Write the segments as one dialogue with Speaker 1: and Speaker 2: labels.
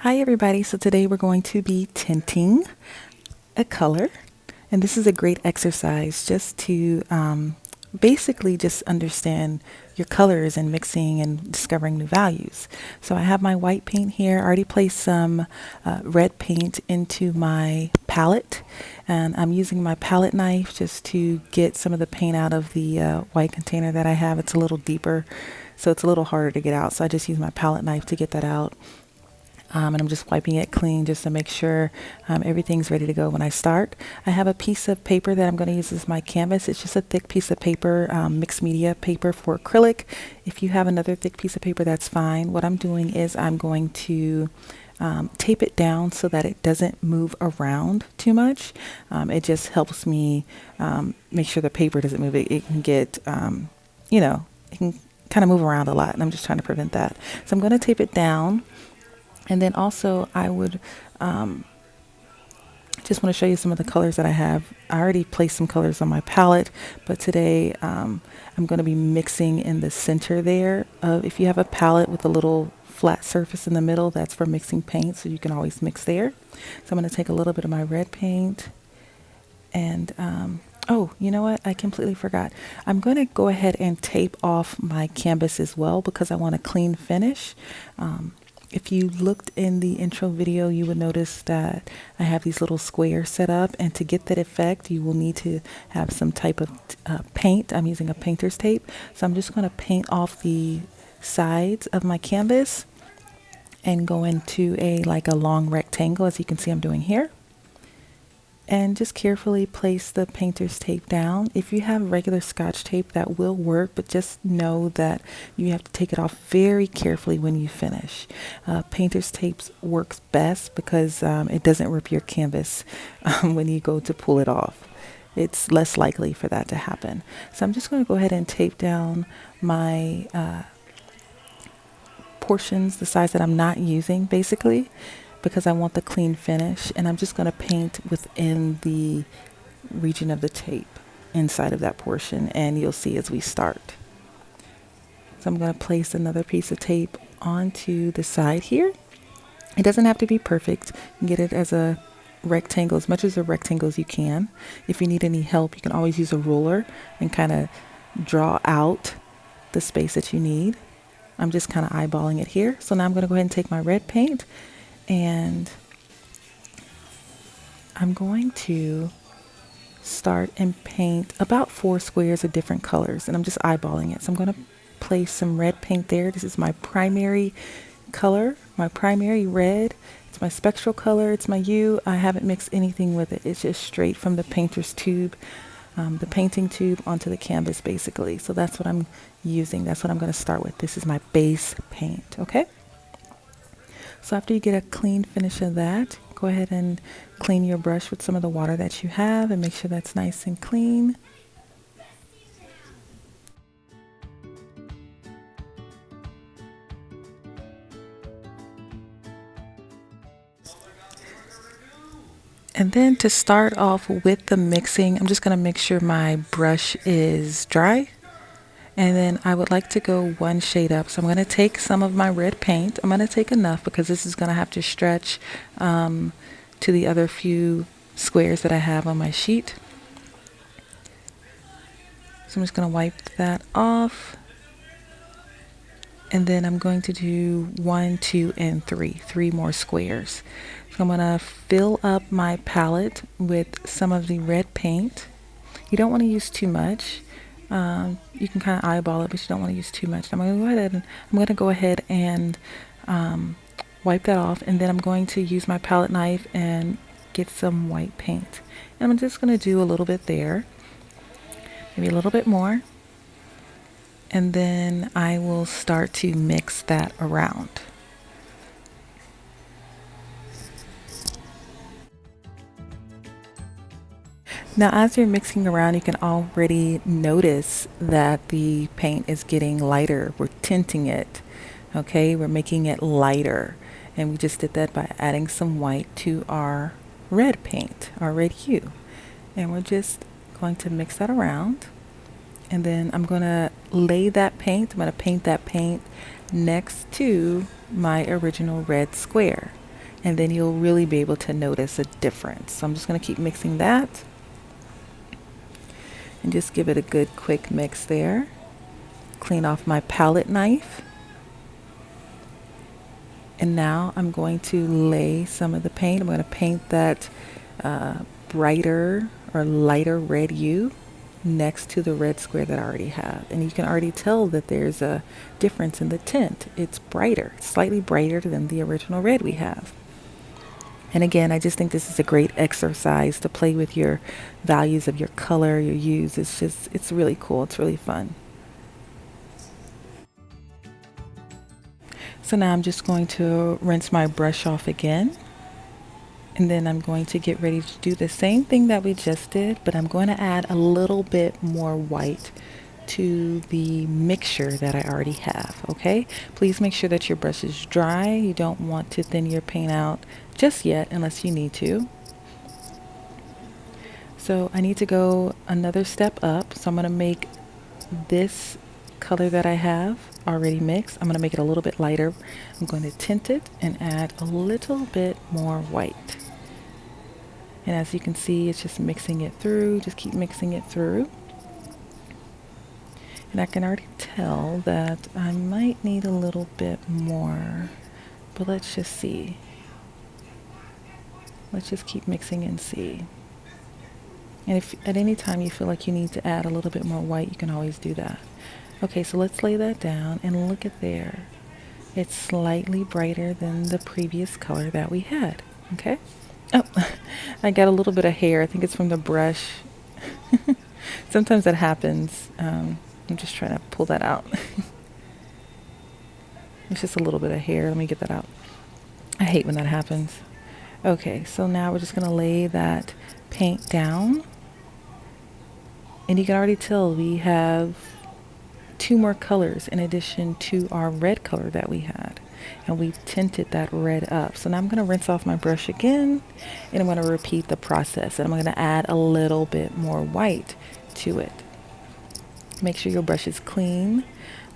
Speaker 1: Hi everybody, so today we're going to be tinting a color, and this is a great exercise just to basically just understand your colors and mixing and discovering new values. So I have my white paint here. I already placed some red paint into my palette, and I'm using my palette knife just to get some of the paint out of the white container that I have. It's a little deeper, so it's a little harder to get out, so I just use my palette knife to get that out. And I'm just wiping it clean just to make sure everything's ready to go when I start. I have a piece of paper that I'm going to use as my canvas. It's just a thick piece of paper, mixed media paper for acrylic. If you have another thick piece of paper, that's fine. What I'm doing is I'm going to tape it down so that it doesn't move around too much. It just helps me make sure the paper doesn't move. It can get, it can kind of move around a lot, and I'm just trying to prevent that. So I'm going to tape it down. And then also I would just want to show you some of the colors that I have. I already placed some colors on my palette, but today I'm going to be mixing in the center there. If you have a palette with a little flat surface in the middle, that's for mixing paint, so you can always mix there. So I'm going to take a little bit of my red paint and oh, you know what? I completely forgot. I'm going to go ahead and tape off my canvas as well because I want a clean finish. If you looked in the intro video, you would notice that I have these little squares set up, and to get that effect, you will need to have some type of paint. I'm using a painter's tape, so I'm just going to paint off the sides of my canvas and go into a long rectangle, as you can see I'm doing here. And just carefully place the painter's tape down. If you have regular Scotch tape, that will work, but just know that you have to take it off very carefully when you finish. Painter's tape works best because it doesn't rip your canvas when you go to pull it off. It's less likely for that to happen. So I'm just going to go ahead and tape down my portions, the size that I'm not using, basically, because I want the clean finish, and I'm just going to paint within the region of the tape inside of that portion, and you'll see as we start. So I'm going to place another piece of tape onto the side here. It doesn't have to be perfect. You can get it as a rectangle, as much as a rectangle as you can. If you need any help, you can always use a ruler and kind of draw out the space that you need. I'm just kind of eyeballing it here. So now I'm going to go ahead and take my red paint, and I'm going to start and paint about 4 squares of different colors, and I'm just eyeballing it. So I'm going to place some red paint there. This is my primary color, my primary red. It's my spectral color. It's my hue. I haven't mixed anything with it. It's just straight from the painter's tube, the painting tube onto the canvas, basically. So that's what I'm using. That's what I'm going to start with. This is my base paint, okay? So after you get a clean finish of that, go ahead and clean your brush with some of the water that you have and make sure that's nice and clean. And then to start off with the mixing, I'm just going to make sure my brush is dry. And then I would like to go one shade up. So I'm going to take some of my red paint. I'm going to take enough because this is going to have to stretch to the other few squares that I have on my sheet. So I'm just going to wipe that off. And then I'm going to do 1, 2, and 3 more squares. So I'm going to fill up my palette with some of the red paint. You don't want to use too much. You can kind of eyeball it, but you don't want to use too much. I'm going to go ahead and wipe that off, and then I'm going to use my palette knife and get some white paint. And I'm just going to do a little bit there, maybe a little bit more, and then I will start to mix that around. Now, as you're mixing around, you can already notice that the paint is getting lighter. We're tinting it, okay? We're making it lighter. And we just did that by adding some white to our red paint, our red hue. And we're just going to mix that around. And then I'm going to lay that paint, I'm going to paint that paint next to my original red square. and then you'll really be able to notice a difference. So I'm just going to keep mixing that and just give it a good quick mix there. Clean off my palette knife. And now I'm going to lay some of the paint. I'm going to paint that brighter or lighter red hue next to the red square that I already have. And you can already tell that there's a difference in the tint. It's brighter, slightly brighter than the original red we have. And again, I just think this is a great exercise to play with your values of your color, your hues. It's really cool. It's really fun. So now I'm just going to rinse my brush off again. And then I'm going to get ready to do the same thing that we just did, but I'm going to add a little bit more white to the mixture that I already have, okay? Please make sure that your brush is dry. You don't want to thin your paint out just yet unless you need to. So I need to go another step up. So I'm going to make this color that I have already mixed. I'm going to make it a little bit lighter. I'm going to tint it and add a little bit more white. And as you can see, it's just mixing it through. Just keep mixing it through. And I can already tell that I might need a little bit more, but let's just see. Let's just keep mixing and see. And if at any time you feel like you need to add a little bit more white, you can always do that. Okay, so let's lay that down and look at there. It's slightly brighter than the previous color that we had, okay? Oh, I got a little bit of hair. I think it's from the brush. Sometimes that happens. I'm just trying to pull that out. It's just a little bit of hair. Let me get that out. I hate when that happens. Okay, so now we're just going to lay that paint down. And you can already tell we have 2 more colors in addition to our red color that we had. And we tinted that red up. So now I'm going to rinse off my brush again, and I'm going to repeat the process. And I'm going to add a little bit more white to it. Make sure your brush is clean,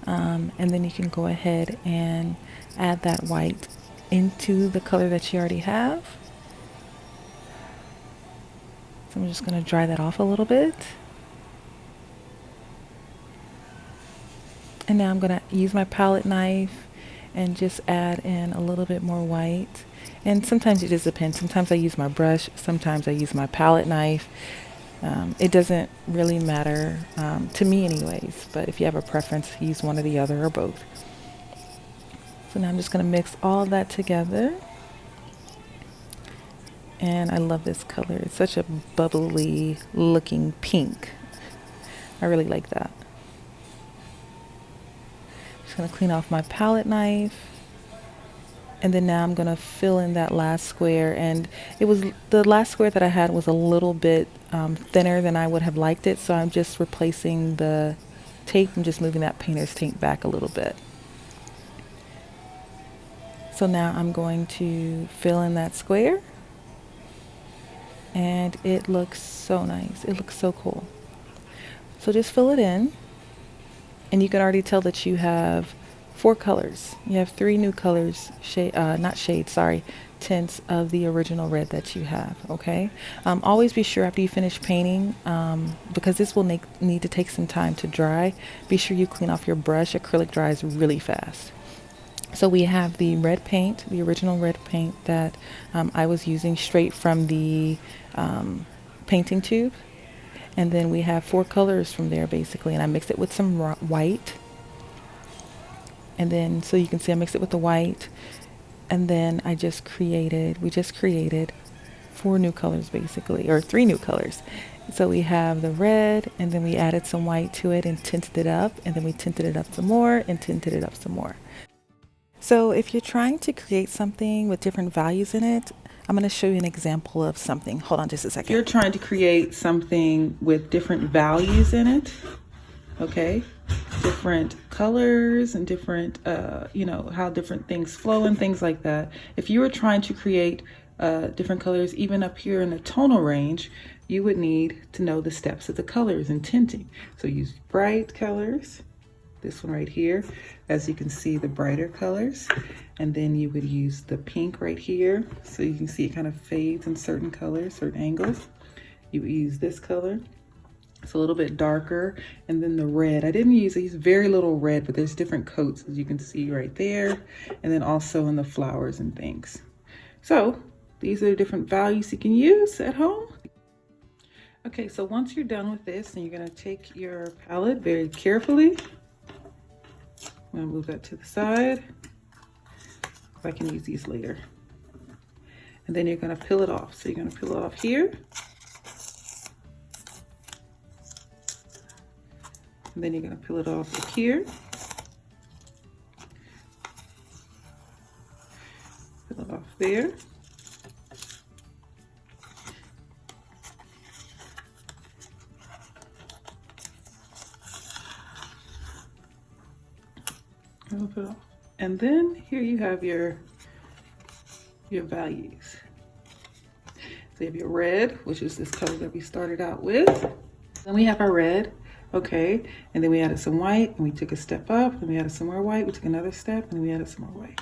Speaker 1: and then you can go ahead and add that white into the color that you already have. So I'm just going to dry that off a little bit. And now I'm going to use my palette knife and just add in a little bit more white. And sometimes it just depends. Sometimes I use my brush. Sometimes I use my palette knife. It doesn't really matter to me anyways. But if you have a preference, use one or the other or both. So now I'm just going to mix all that together. And I love this color. It's such a bubbly looking pink. I really like that. Just going to clean off my palette knife. And then now I'm going to fill in that last square. And it was the last square that I had was a little bit thinner than I would have liked it. So I'm just replacing the tape and just moving that painter's tape back a little bit. So now I'm going to fill in that square. And it looks so nice. It looks so cool. So just fill it in. And you can already tell that you have 4 colors. You have 3 new colors, tints of the original red that you have, okay? Always be sure after you finish painting, because this will need to take some time to dry, be sure you clean off your brush. Acrylic dries really fast. So we have the red paint, the original red paint that I was using straight from the painting tube. And then we have 4 colors from there basically, and I mixed it with some white. And then, so you can see I mixed it with the white. And then we just created 4 new colors basically, or 3 new colors. So we have the red, and then we added some white to it and tinted it up. And then we tinted it up some more and tinted it up some more. So if you're trying to create something with different values in it, I'm going to show you an example of something. Hold on just a second. If you're trying to create something with different values in it, okay, different colors and different, how different things flow and things like that. If you were trying to create different colors, even up here in the tonal range, you would need to know the steps of the colors and tinting. So use bright colors, this one right here. As you can see, the brighter colors. And then you would use the pink right here. So you can see it kind of fades in certain colors, certain angles. You would use this color. It's a little bit darker. And then the red, I use very little red, but there's different coats, as you can see right there. And then also in the flowers and things. So these are the different values you can use at home. Okay, so once you're done with this, then you're gonna take your palette very carefully. I'm gonna move that to the side. I can use these later. And then you're gonna peel it off. So you're gonna peel it off here. And then you're gonna peel it off here. Peel it off there. And then here you have your values. So you have your red, which is this color that we started out with. Then we have our red, okay. And then we added some white and we took a step up, and we added some more white, we took another step, and we added some more white.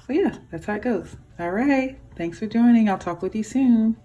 Speaker 1: So yeah, that's how it goes. All right, thanks for joining. I'll talk with you soon.